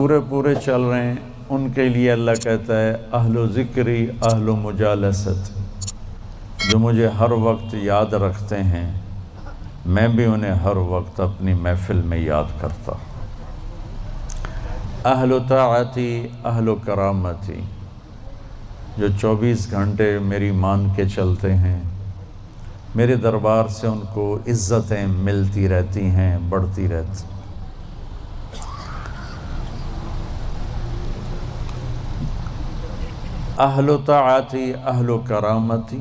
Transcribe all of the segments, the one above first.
پورے چل رہے ہیں، ان کے لیے اللہ کہتا ہے اہل و ذکری اہل و مجالست، جو مجھے ہر وقت یاد رکھتے ہیں میں بھی انہیں ہر وقت اپنی محفل میں یاد کرتا ہوں۔ اہل و طاعتی اہل و کرامتی، جو 24 گھنٹے میری مان کے چلتے ہیں، میرے دربار سے ان کو عزتیں ملتی رہتی ہیں، بڑھتی رہتی۔ اہل و طاعتی اہل و کرامتی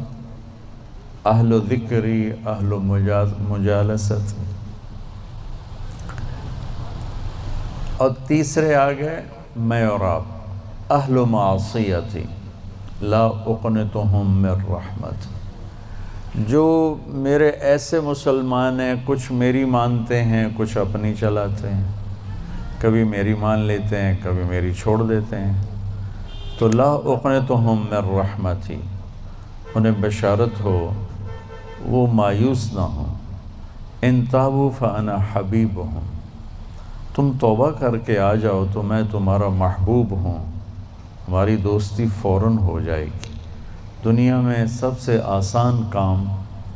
اہل و ذکری اہل و مجالست، اور تیسرے آگئے میں اور آپ اہل و معصیتی لا اقنطہم من رحمت، جو میرے ایسے مسلمان ہیں، کچھ میری مانتے ہیں کچھ اپنی چلاتے ہیں، کبھی میری مان لیتے ہیں کبھی میری چھوڑ دیتے ہیں، تو لا اقنطہم من رحمتی، انہیں بشارت ہو وہ مایوس نہ ہوں، ان تابوا فانا حبیبہم، تم توبہ کر کے آ جاؤ تو میں تمہارا محبوب ہوں، ہماری دوستی فوراً ہو جائے گی۔ دنیا میں سب سے آسان کام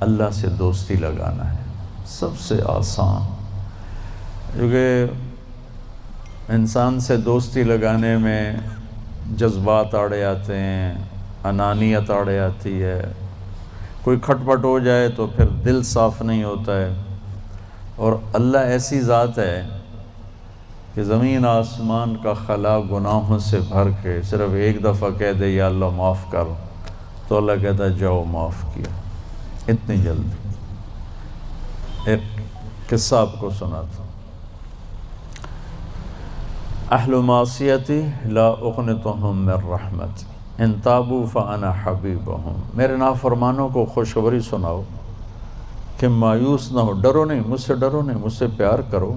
اللہ سے دوستی لگانا ہے، سب سے آسان، کیونکہ انسان سے دوستی لگانے میں جذبات آڑے آتے ہیں، انانیت آڑے آتی ہے، کوئی کھٹ پٹ ہو جائے تو پھر دل صاف نہیں ہوتا ہے، اور اللہ ایسی ذات ہے کہ زمین آسمان کا خلا گناہوں سے بھر کے صرف ایک دفعہ کہہ دے یا اللہ معاف کر، تو اللہ کہتا ہے جاؤ معاف کیا، اتنی جلدی۔ ایک قصہ آپ کو سناتا ہوں۔ اہل معصیتی لا اقنطہم من رحمت ان تابوا فانا حبیبہم، میرے نافرمانوں کو خوشخبری سناؤ کہ مایوس نہ ہو، ڈرو نہیں، مجھ سے ڈرو نہیں، مجھ سے پیار کرو،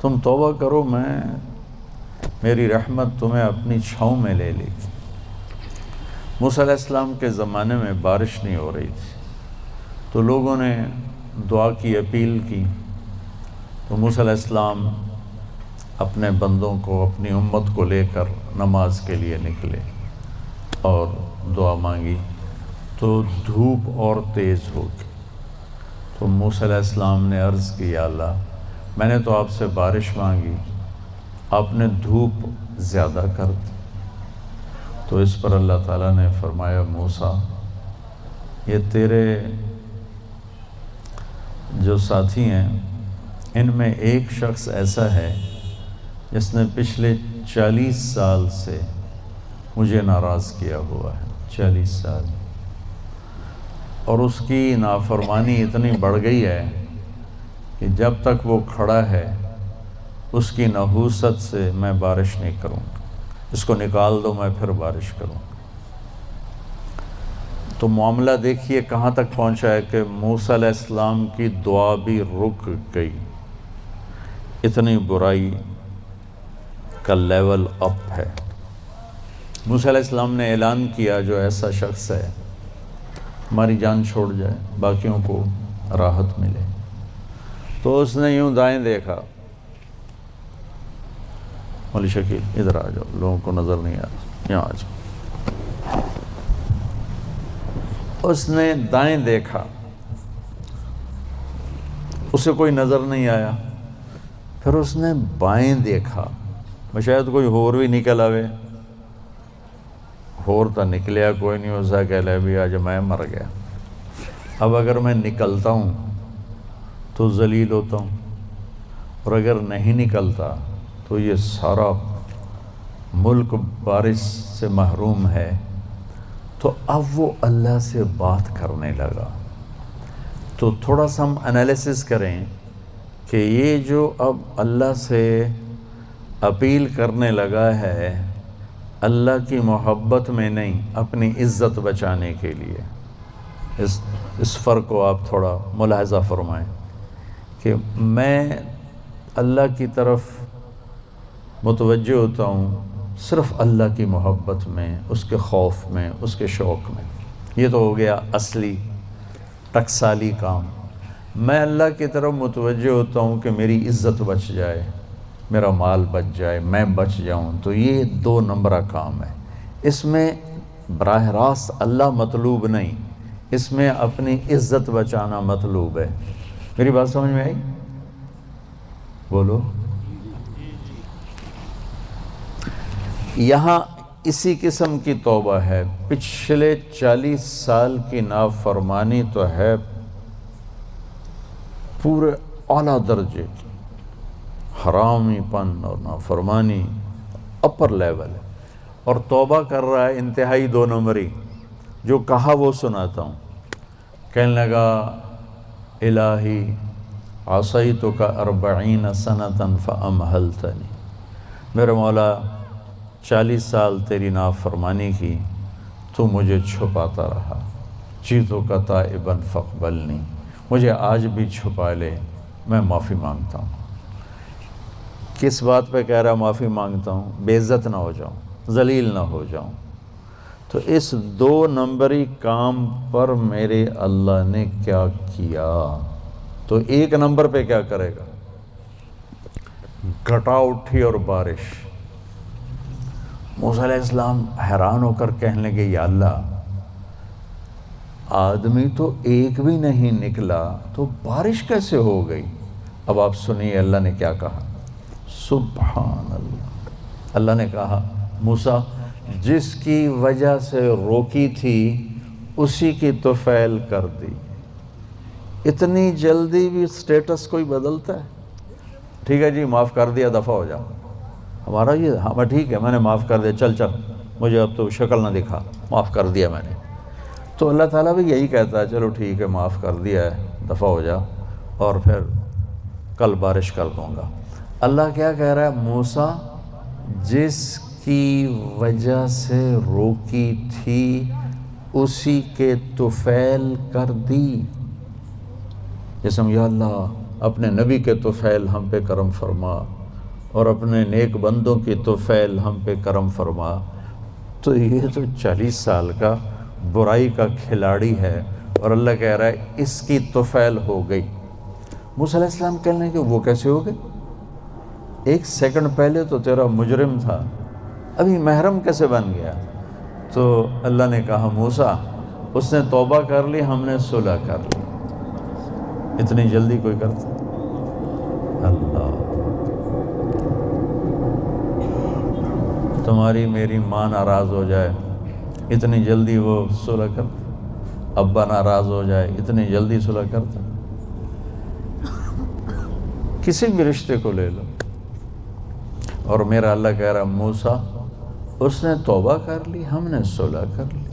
تم توبہ کرو، میری رحمت تمہیں اپنی چھاؤں میں لے لے گی۔ موسیٰ علیہ السلام کے زمانے میں بارش نہیں ہو رہی تھی، تو لوگوں نے دعا کی، اپیل کی، تو موسیٰ علیہ السلام اپنے بندوں کو، اپنی امت کو لے کر نماز کے لیے نکلے اور دعا مانگی، تو دھوپ اور تیز ہو گئی۔ تو موسیٰ علیہ السلام نے عرض کی یا اللہ، میں نے تو آپ سے بارش مانگی، آپ نے دھوپ زیادہ کر دی۔ تو اس پر اللہ تعالیٰ نے فرمایا موسیٰ، یہ تیرے جو ساتھی ہیں ان میں ایک شخص ایسا ہے جس نے پچھلے 40 سال سے مجھے ناراض کیا ہوا ہے، 40 سال، اور اس کی نافرمانی اتنی بڑھ گئی ہے کہ جب تک وہ کھڑا ہے اس کی نحوست سے میں بارش نہیں کروں گا، اس کو نکال دو میں پھر بارش کروں گا۔ تو معاملہ دیکھیے کہاں تک پہنچا ہے کہ موسیٰ علیہ السلام کی دعا بھی رک گئی، اتنی برائی کا لیول اپ ہے۔ موسیٰ علیہ السلام نے اعلان کیا جو ایسا شخص ہے ہماری جان چھوڑ جائے، باقیوں کو راحت ملے۔ تو اس نے یوں دائیں دیکھا، مولی شکیل ادھر آ جاؤ، لوگوں کو نظر نہیں آ رہا، یہاں آ جاؤ۔ اس نے دائیں دیکھا، اسے کوئی نظر نہیں آیا، پھر اس نے بائیں دیکھا، شاید کوئی ہور بھی نکل آوے، ہور تا نکلیا کوئی نہیں، اسا کہہ لے بھی آج میں مر گیا، اب اگر میں نکلتا ہوں تو ذلیل ہوتا ہوں، اور اگر نہیں نکلتا تو یہ سارا ملک بارش سے محروم ہے۔ تو اب وہ اللہ سے بات کرنے لگا۔ تو تھوڑا سا ہم انالیسس کریں کہ یہ جو اب اللہ سے اپیل کرنے لگا ہے اللہ کی محبت میں نہیں، اپنی عزت بچانے کے لیے، اس فرق کو آپ تھوڑا ملاحظہ فرمائیں کہ میں اللہ کی طرف متوجہ ہوتا ہوں صرف اللہ کی محبت میں، اس کے خوف میں، اس کے شوق میں، یہ تو ہو گیا اصلی ٹکسالی کام۔ میں اللہ کی طرف متوجہ ہوتا ہوں کہ میری عزت بچ جائے، میرا مال بچ جائے، میں بچ جاؤں، تو یہ 2 نمبرہ کام ہے۔ اس میں براہ راست اللہ مطلوب نہیں، اس میں اپنی عزت بچانا مطلوب ہے۔ میری بات سمجھ میں آئی؟ بولو۔ یہاں اسی قسم کی توبہ ہے، پچھلے 40 سال کی نافرمانی تو ہے پورے اعلیٰ درجے کی، حرامی پن اور نافرمانی اپر لیول ہے، اور توبہ کر رہا ہے انتہائی 2 نمبری۔ جو کہا وہ سناتا ہوں۔ کہنے لگا الہی عصیتک 40 سنة فامہلتنی، میرے مولا 40 سال تیری نافرمانی کی، تو مجھے چھپاتا رہا، جئتک تائبا فاقبلنی، مجھے آج بھی چھپا لے، میں معافی مانگتا ہوں۔ کس بات پہ کہہ رہا معافی مانگتا ہوں؟ بے عزت نہ ہو جاؤں، ذلیل نہ ہو جاؤں۔ تو اس 2 نمبری کام پر میرے اللہ نے کیا کیا؟ تو 1 نمبر پہ کیا کرے گا؟ گھٹا اٹھی اور بارش۔ موسیٰ علیہ السلام حیران ہو کر کہنے لگے یا اللہ، آدمی تو ایک بھی نہیں نکلا تو بارش کیسے ہو گئی؟ اب آپ سنیے اللہ نے کیا کہا۔ سبحان اللہ، اللہ نے کہا موسیٰ جس کی وجہ سے روکی تھی اسی کی طفیل کر دی۔ اتنی جلدی بھی سٹیٹس کوئی بدلتا ہے؟ ٹھیک ہے جی معاف کر دیا، دفعہ ہو جاؤ۔ ہمارا یہ ہاں ٹھیک ہے میں نے معاف کر دیا، چل مجھے اب تو شکل نہ دکھا، معاف کر دیا میں نے۔ تو اللہ تعالیٰ بھی یہی کہتا ہے چلو ٹھیک ہے معاف کر دیا ہے، دفعہ ہو جا، اور پھر کل بارش کر دوں گا۔ اللہ کیا کہہ رہا ہے؟ موسیٰ جس کی وجہ سے روکی تھی اسی کے طفیل کر دی۔ جسم یا اللہ اپنے نبی کے طفیل ہم پہ کرم فرما، اور اپنے نیک بندوں کی طفیل ہم پہ کرم فرما۔ تو یہ تو 40 سال کا برائی کا کھلاڑی ہے، اور اللہ کہہ رہا ہے اس کی طفیل ہو گئی۔ موسیٰ علیہ السلام کہنے کہ وہ کیسے ہو گئی؟ 1 سیکنڈ پہلے تو تیرا مجرم تھا، ابھی محرم کیسے بن گیا؟ تو اللہ نے کہا موسیٰ اس نے توبہ کر لی، ہم نے صلح کر لی۔ اتنی جلدی کوئی کرتا؟ اللہ، تمہاری میری ماں ناراض ہو جائے اتنی جلدی وہ صلح کرتا؟ ابا ناراض ہو جائے اتنی جلدی صلح کرتا؟ کسی بھی رشتے کو لے لو، اور میرا اللہ کہہ رہا موسیٰ اس نے توبہ کر لی، ہم نے صلح کر لی۔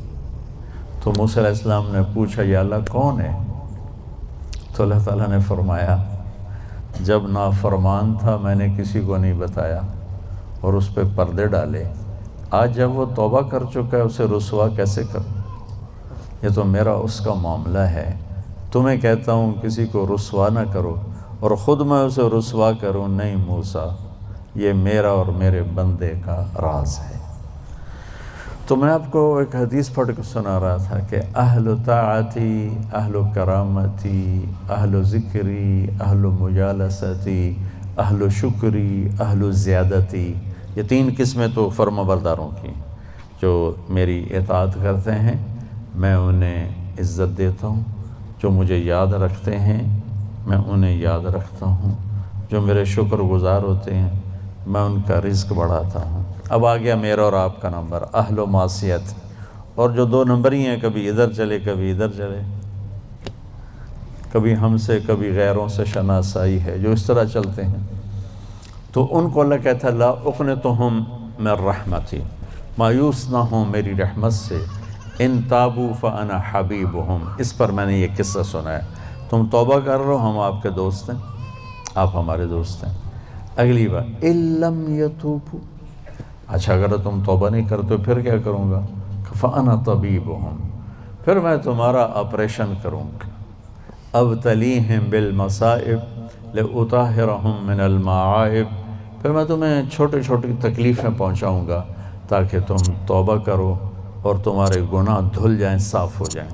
تو موسیٰ علیہ السلام نے پوچھا یا اللہ کون ہے؟ تو اللہ تعالیٰ نے فرمایا جب نافرمان تھا میں نے کسی کو نہیں بتایا اور اس پہ پردے ڈالے، آج جب وہ توبہ کر چکا ہے اسے رسوا کیسے کروں؟ یہ تو میرا اس کا معاملہ ہے، تمہیں کہتا ہوں کسی کو رسوا نہ کرو اور خود میں اسے رسوا کروں؟ نہیں موسیٰ، یہ میرا اور میرے بندے کا راز ہے۔ تو میں آپ کو ایک حدیث پڑھ کے سنا رہا تھا کہ اہل طاعتی، اہل کرامتی، اہل ذکری، اہل مجالستی، اہل شکری، اہل زیادتی، یہ 3 قسمیں تو فرما برداروں کی جو میری اطاعت کرتے ہیں میں انہیں عزت دیتا ہوں، جو مجھے یاد رکھتے ہیں میں انہیں یاد رکھتا ہوں، جو میرے شکر گزار ہوتے ہیں میں ان کا رزق بڑھاتا ہوں۔ اب آ گیا میرا اور آپ کا نمبر، اہل و معصیت، اور جو 2 نمبر ہی ہیں، کبھی ادھر چلے کبھی ادھر چلے، کبھی ہم سے کبھی غیروں سے شناسائی ہے، جو اس طرح چلتے ہیں، تو ان کو اللہ کہتا ہے لا اقنطہم من رحمتی، مایوس نہ ہوں میری رحمت سے، ان تابوا فانا حبیبہم۔ اس پر میں نے یہ قصہ سنا ہے، تم توبہ کر رہو ہم آپ کے دوست ہیں، آپ ہمارے دوست ہیں۔ اگلی بار ان لم یتوبوا، اچھا اگر تم توبہ نہیں کرتے پھر کیا کروں گا؟ فانا طبیبہم، پھر میں تمہارا آپریشن کروں گا۔ ابتلیہم بالمصائب لأطہرہم من المعائب، پھر میں تمہیں چھوٹی چھوٹی تکلیفیں پہنچاؤں گا تاکہ تم توبہ کرو اور تمہارے گناہ دھل جائیں، صاف ہو جائیں۔